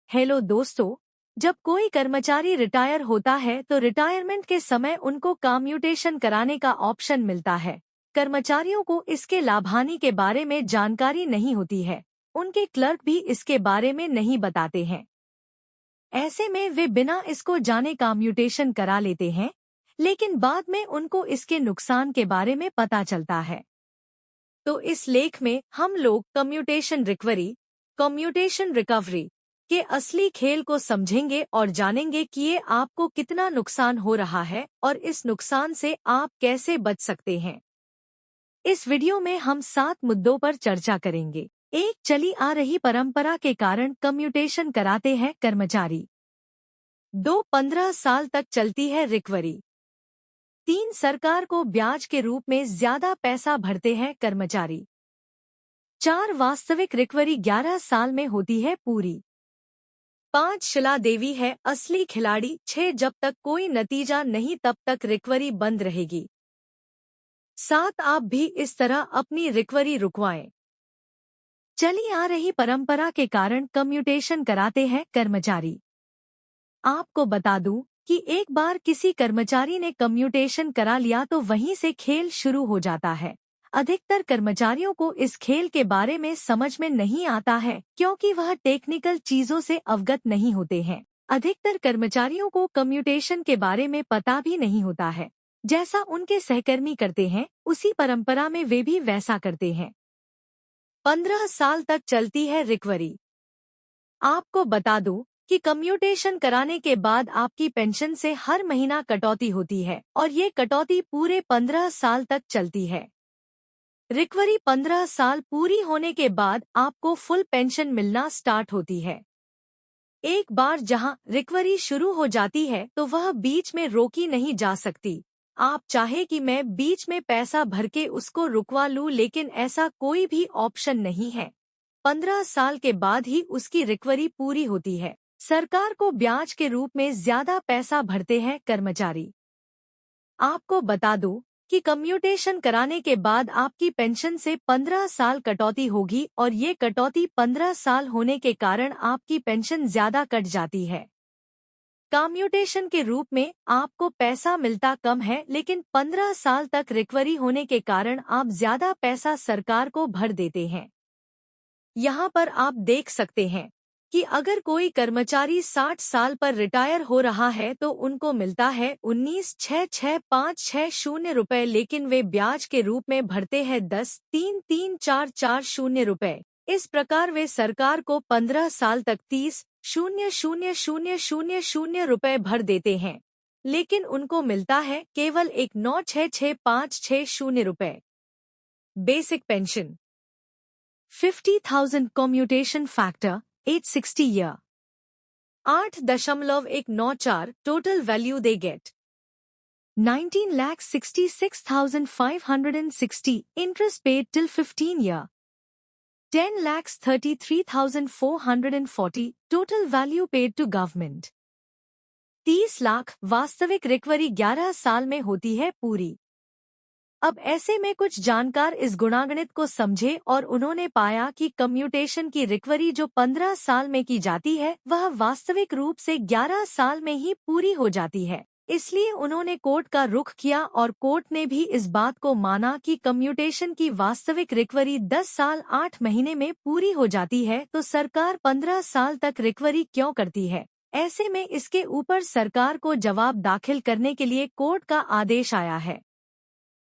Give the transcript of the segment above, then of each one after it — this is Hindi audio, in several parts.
हेलो दोस्तों। जब कोई कर्मचारी रिटायर होता है तो रिटायरमेंट के समय उनको कम्यूटेशन कराने का ऑप्शन मिलता है। कर्मचारियों को इसके लाभानी के बारे में जानकारी नहीं होती है। उनके क्लर्क भी इसके बारे में नहीं बताते हैं। ऐसे में वे बिना इसको जाने कम्यूटेशन करा लेते हैं, लेकिन बाद में उनको इसके नुकसान के बारे में पता चलता है। तो इस लेख में हम लोग कम्यूटेशन रिकवरी, कम्यूटेशन रिकवरी के असली खेल को समझेंगे और जानेंगे कि ये आपको कितना नुकसान हो रहा है और इस नुकसान से आप कैसे बच सकते हैं। इस वीडियो में हम 7 मुद्दों पर चर्चा करेंगे। एक, चली आ रही परंपरा के कारण कम्यूटेशन कराते हैं कर्मचारी। 2, 15 साल तक चलती है रिकवरी। 3, सरकार को ब्याज के रूप में ज्यादा पैसा भरते हैं कर्मचारी। 4, वास्तविक रिकवरी 11 साल में होती है पूरी। 5, शिला देवी है असली खिलाड़ी। 6, जब तक कोई नतीजा नहीं तब तक रिकवरी बंद रहेगी। 7, आप भी इस तरह अपनी रिकवरी रुकवाएं। चली आ रही परंपरा के कारण कम्यूटेशन कराते हैं कर्मचारी। आपको बता दूं कि एक बार किसी कर्मचारी ने कम्यूटेशन करा लिया तो वहीं से खेल शुरू हो जाता है। अधिकतर कर्मचारियों को इस खेल के बारे में समझ में नहीं आता है क्योंकि वह टेक्निकल चीजों से अवगत नहीं होते हैं। अधिकतर कर्मचारियों को कम्यूटेशन के बारे में पता भी नहीं होता है। जैसा उनके सहकर्मी करते हैं उसी परंपरा में वे भी वैसा करते हैं। 15 साल तक चलती है रिकवरी। आपको बता दूं कि कम्यूटेशन कराने के बाद आपकी पेंशन से हर महीना कटौती होती है और ये कटौती पूरे 15 साल तक चलती है। रिकवरी 15 साल पूरी होने के बाद आपको फुल पेंशन मिलना स्टार्ट होती है। एक बार जहां रिकवरी शुरू हो जाती है तो वह बीच में रोकी नहीं जा सकती। आप चाहे कि मैं बीच में पैसा भर के उसको रुकवा लूं, लेकिन ऐसा कोई भी ऑप्शन नहीं है। 15 साल के बाद ही उसकी रिकवरी पूरी होती है। सरकार को ब्याज के रूप में ज्यादा पैसा भरते हैं कर्मचारी। आपको बता दूं कि कम्यूटेशन कराने के बाद आपकी पेंशन से 15 साल कटौती होगी और ये कटौती 15 साल होने के कारण आपकी पेंशन ज्यादा कट जाती है। कम्यूटेशन के रूप में आपको पैसा मिलता कम है, लेकिन 15 साल तक रिकवरी होने के कारण आप ज्यादा पैसा सरकार को भर देते हैं। यहाँ पर आप देख सकते हैं कि अगर कोई कर्मचारी 60 साल पर रिटायर हो रहा है तो उनको मिलता है 19,6650 रुपए, लेकिन वे ब्याज के रूप में भरते हैं 10,33,440 रुपए। इस प्रकार वे सरकार को 15 साल तक 30,000,000 रुपए भर देते हैं, लेकिन उनको मिलता है केवल 19,6650 रुपए। Basic pension 50,000 commutation factor 860 year 8.194 total value they get 19,66,560 interest paid till 15 year 10,33,440 total value paid to government 30 lakh वास्तविक रिकवरी 11 साल में होती है पूरी। अब ऐसे में कुछ जानकार इस गुणागणित को समझे और उन्होंने पाया कि कम्यूटेशन की रिकवरी जो 15 साल में की जाती है वह वास्तविक रूप से 11 साल में ही पूरी हो जाती है। इसलिए उन्होंने कोर्ट का रुख किया और कोर्ट ने भी इस बात को माना कि कम्यूटेशन की वास्तविक रिकवरी 10 साल 8 महीने में पूरी हो जाती है, तो सरकार 15 साल तक रिकवरी क्यों करती है। ऐसे में इसके ऊपर सरकार को जवाब दाखिल करने के लिए कोर्ट का आदेश आया है।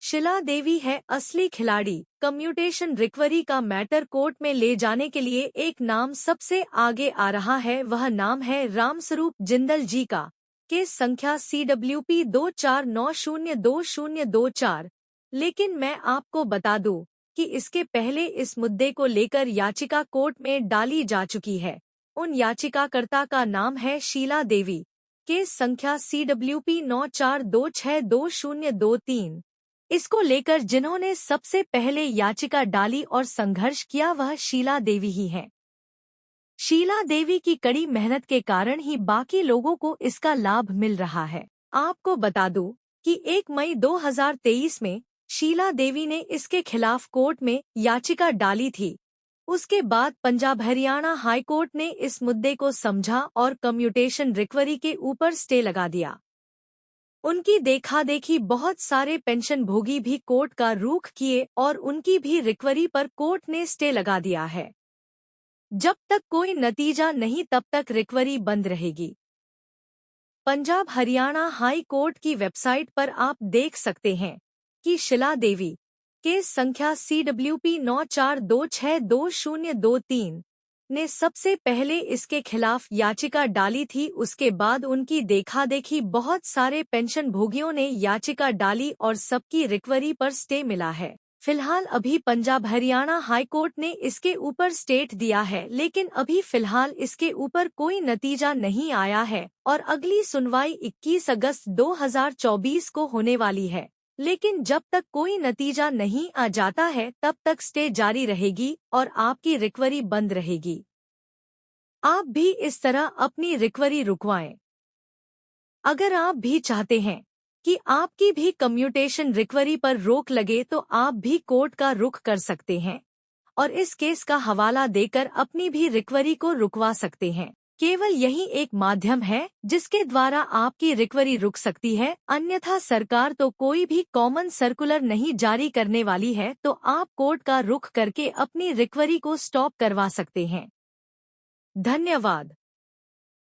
शिला देवी है असली खिलाड़ी। कम्यूटेशन रिकवरी का मैटर कोर्ट में ले जाने के लिए एक नाम सबसे आगे आ रहा है, वह नाम है रामस्वरूप जिंदल जी का। केस संख्या CWP 249022024। लेकिन मैं आपको बता दूं कि इसके पहले इस मुद्दे को लेकर याचिका कोर्ट में डाली जा चुकी है। उन याचिकाकर्ता का नाम है शीला देवी। केस संख्या CWP 94262023। इसको लेकर जिन्होंने सबसे पहले याचिका डाली और संघर्ष किया वह शीला देवी ही है। शीला देवी की कड़ी मेहनत के कारण ही बाकी लोगों को इसका लाभ मिल रहा है। आपको बता दूं कि 1 मई 2023 में शीला देवी ने इसके खिलाफ कोर्ट में याचिका डाली थी। उसके बाद पंजाब हरियाणा हाई कोर्ट ने इस मुद्दे को समझा और कम्यूटेशन रिकवरी के ऊपर स्टे लगा दिया। उनकी देखा देखी बहुत सारे पेंशन भोगी भी कोर्ट का रुख किए और उनकी भी रिकवरी पर कोर्ट ने स्टे लगा दिया है। जब तक कोई नतीजा नहीं तब तक रिकवरी बंद रहेगी। पंजाब हरियाणा हाई कोर्ट की वेबसाइट पर आप देख सकते हैं कि शीला देवी केस संख्या CWP 94262023 ने सबसे पहले इसके खिलाफ याचिका डाली थी। उसके बाद उनकी देखा देखी बहुत सारे पेंशन भोगियों ने याचिका डाली और सबकी रिकवरी पर स्टे मिला है। फिलहाल अभी पंजाब हरियाणा हाई कोर्ट ने इसके ऊपर स्टेट दिया है, लेकिन अभी फिलहाल इसके ऊपर कोई नतीजा नहीं आया है और अगली सुनवाई 21 अगस्त 2024 को होने वाली है। लेकिन जब तक कोई नतीजा नहीं आ जाता है तब तक स्टे जारी रहेगी और आपकी रिकवरी बंद रहेगी। आप भी इस तरह अपनी रिकवरी रुकवाएं। अगर आप भी चाहते हैं कि आपकी भी कम्यूटेशन रिकवरी पर रोक लगे तो आप भी कोर्ट का रुख कर सकते हैं और इस केस का हवाला देकर अपनी भी रिकवरी को रुकवा सकते हैं। केवल यही एक माध्यम है जिसके द्वारा आपकी रिकवरी रुक सकती है, अन्यथा सरकार तो कोई भी कॉमन सर्कुलर नहीं जारी करने वाली है, तो आप कोर्ट का रुख करके अपनी रिकवरी को स्टॉप करवा सकते हैं। धन्यवाद।